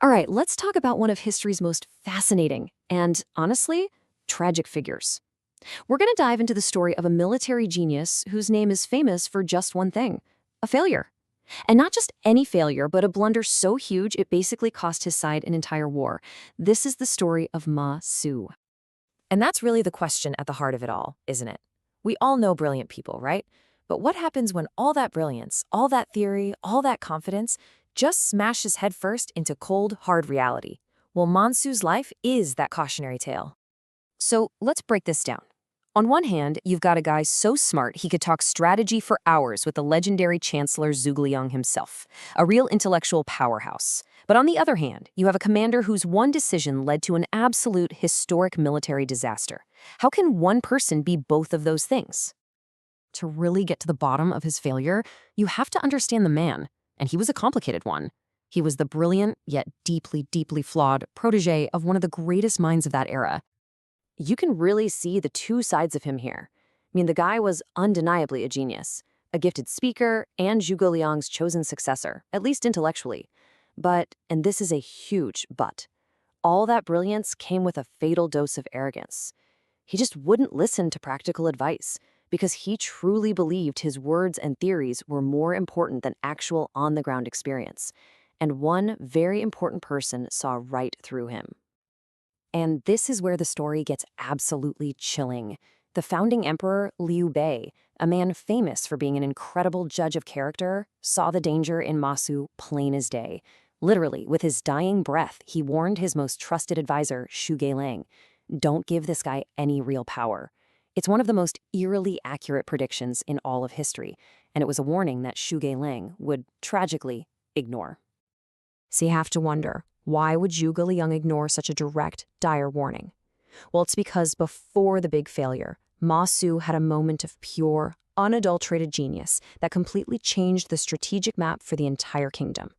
All right, let's talk about one of history's most fascinating and, honestly, tragic figures. We're going to dive into the story of a military genius whose name is famous for just one thing: a failure. And not just any failure, but a blunder so huge it basically cost his side an entire war. This is the story of Ma Su. And that's really the question at the heart of it all, isn't it? We all know brilliant people, right? But what happens when all that brilliance, all that theory, all that confidence just smashes headfirst into cold, hard reality? Well, Mansu's life is that cautionary tale. So let's break this down. On one hand, you've got a guy so smart he could talk strategy for hours with the legendary Chancellor Zhuge Liang himself, a real intellectual powerhouse. But on the other hand, you have a commander whose one decision led to an absolute historic military disaster. How can one person be both of those things? To really get to the bottom of his failure, you have to understand the man, and he was a complicated one. He was the brilliant, yet deeply, deeply flawed protege of one of the greatest minds of that era. You can really see the two sides of him here. I mean, the guy was undeniably a genius, a gifted speaker, and Zhuge Liang's chosen successor, at least intellectually. But, and this is a huge but, all that brilliance came with a fatal dose of arrogance. He just wouldn't listen to practical advice because he truly believed his words and theories were more important than actual on-the-ground experience. And one very important person saw right through him. And this is where the story gets absolutely chilling. The founding emperor, Liu Bei, a man famous for being an incredible judge of character, saw the danger in Ma Su plain as day. Literally, with his dying breath, he warned his most trusted advisor, Zhuge Liang, don't give this guy any real power. It's one of the most eerily accurate predictions in all of history, and it was a warning that Zhuge Liang would tragically ignore. So you have to wonder, why would Zhuge Liang ignore such a direct, dire warning? Well, it's because before the big failure, Ma Su had a moment of pure, unadulterated genius that completely changed the strategic map for the entire kingdom.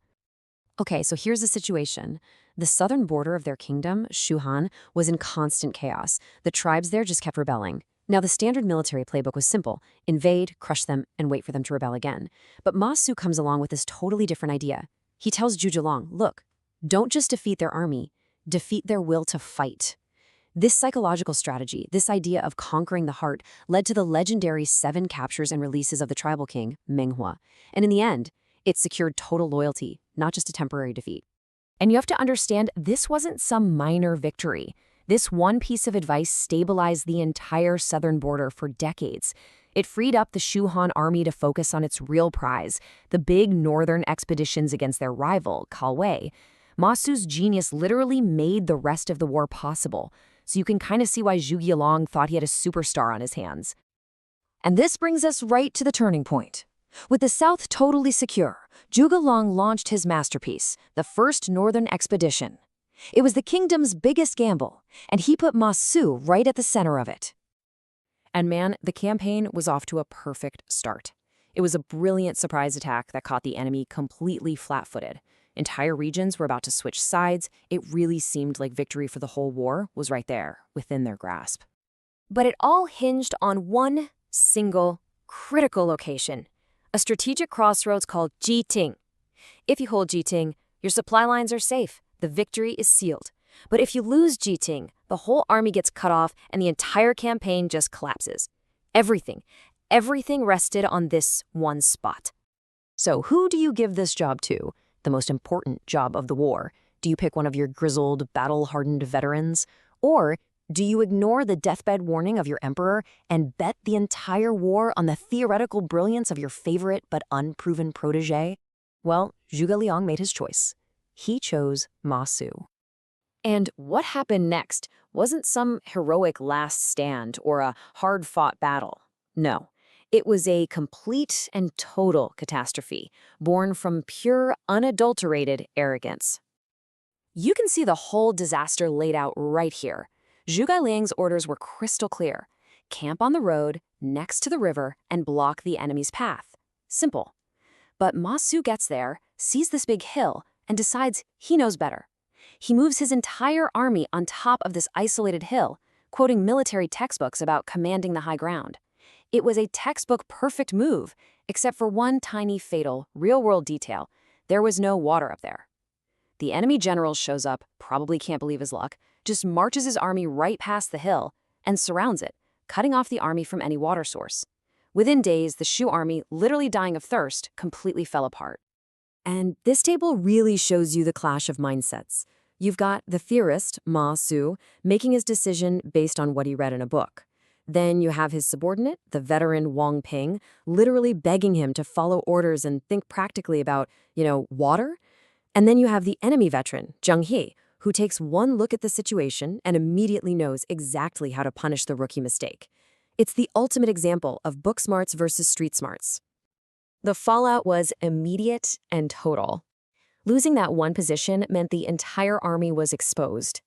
Okay, so here's the situation. The southern border of their kingdom, Shuhan, was in constant chaos. The tribes there just kept rebelling. Now, the standard military playbook was simple: invade, crush them, and wait for them to rebel again. But Ma Su comes along with this totally different idea. He tells Zhuge Liang, look, don't just defeat their army, defeat their will to fight. This psychological strategy, this idea of conquering the heart, led to the legendary 7 captures and releases of the tribal king, Menghua. And in the end, it secured total loyalty, not just a temporary defeat. And you have to understand, this wasn't some minor victory. This one piece of advice stabilized the entire southern border for decades. It freed up the Shu Han army to focus on its real prize, the big northern expeditions against their rival, Kalwei. Ma Su's genius literally made the rest of the war possible, so you can kind of see why Zhuge Liang thought he had a superstar on his hands. And this brings us right to the turning point. With the south totally secure, Zhuge Liang launched his masterpiece, the first northern expedition. It was the kingdom's biggest gamble, and he put Ma Su right at the center of it. And man, the campaign was off to a perfect start. It was a brilliant surprise attack that caught the enemy completely flat-footed. Entire regions were about to switch sides. It really seemed like victory for the whole war was right there, within their grasp. But it all hinged on one single, critical location, a strategic crossroads called Jieting. If you hold Jieting, your supply lines are safe. The victory is sealed. But if you lose Jieting, the whole army gets cut off and the entire campaign just collapses. Everything rested on this one spot. So who do you give this job to? The most important job of the war? Do you pick one of your grizzled, battle-hardened veterans? Or do you ignore the deathbed warning of your emperor and bet the entire war on the theoretical brilliance of your favorite but unproven protege? Well, Zhuge Liang made his choice. He chose Ma Su. And what happened next wasn't some heroic last stand or a hard-fought battle. No. It was a complete and total catastrophe, born from pure, unadulterated arrogance. You can see the whole disaster laid out right here. Zhuge Liang's orders were crystal clear. Camp on the road, next to the river, and block the enemy's path. Simple. But Ma Su gets there, sees this big hill, and decides he knows better. He moves his entire army on top of this isolated hill, quoting military textbooks about commanding the high ground. It was a textbook perfect move, except for one tiny fatal, real-world detail. There was no water up there. The enemy general shows up, probably can't believe his luck, just marches his army right past the hill and surrounds it, cutting off the army from any water source. Within days, the Shu army, literally dying of thirst, completely fell apart. And this table really shows you the clash of mindsets. You've got the theorist, Ma Su, making his decision based on what he read in a book. Then you have his subordinate, the veteran Wang Ping, literally begging him to follow orders and think practically about, water. And then you have the enemy veteran, Zheng He, who takes one look at the situation and immediately knows exactly how to punish the rookie mistake. It's the ultimate example of book smarts versus street smarts. The fallout was immediate and total. Losing that one position meant the entire army was exposed.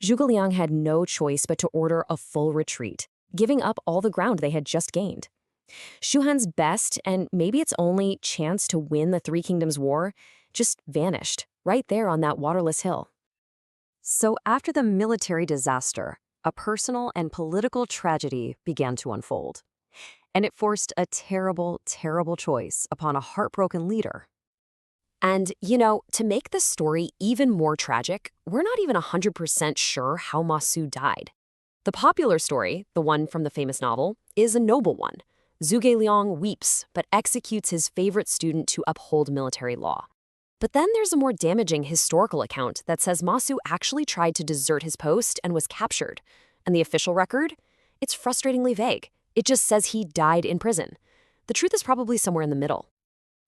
Zhuge Liang had no choice but to order a full retreat, giving up all the ground they had just gained. Shu Han's best, and maybe its only, chance to win the Three Kingdoms War just vanished, right there on that waterless hill. So after the military disaster, a personal and political tragedy began to unfold. And it forced a terrible, terrible choice upon a heartbroken leader. And, to make the story even more tragic, we're not even 100% sure how Ma Su died. The popular story, the one from the famous novel, is a noble one. Zhuge Liang weeps, but executes his favorite student to uphold military law. But then there's a more damaging historical account that says Ma Su actually tried to desert his post and was captured. And the official record? It's frustratingly vague. It just says he died in prison. The truth is probably somewhere in the middle.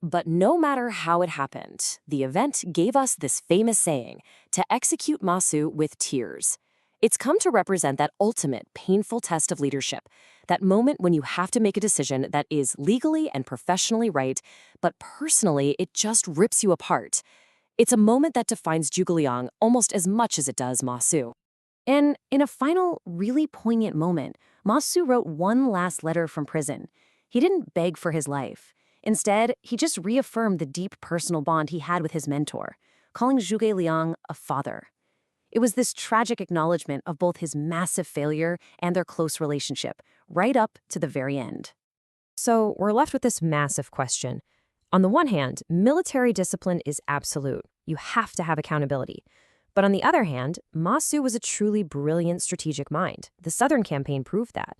But no matter how it happened, the event gave us this famous saying, to execute Ma Su with tears. It's come to represent that ultimate, painful test of leadership, that moment when you have to make a decision that is legally and professionally right, but personally it just rips you apart. It's a moment that defines Zhuge Liang almost as much as it does Ma Su. And in a final, really poignant moment, Ma Su wrote one last letter from prison. He didn't beg for his life. Instead, he just reaffirmed the deep personal bond he had with his mentor, calling Zhuge Liang a father. It was this tragic acknowledgement of both his massive failure and their close relationship, right up to the very end. So we're left with this massive question. On the one hand, military discipline is absolute. You have to have accountability. But on the other hand, Ma Su was a truly brilliant strategic mind. The Southern campaign proved that.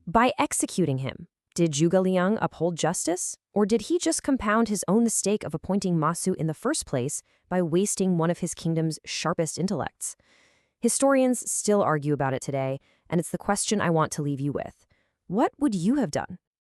By executing him, did Zhuge Liang uphold justice? Or did he just compound his own mistake of appointing Ma Su in the first place by wasting one of his kingdom's sharpest intellects? Historians still argue about it today, and it's the question I want to leave you with. What would you have done?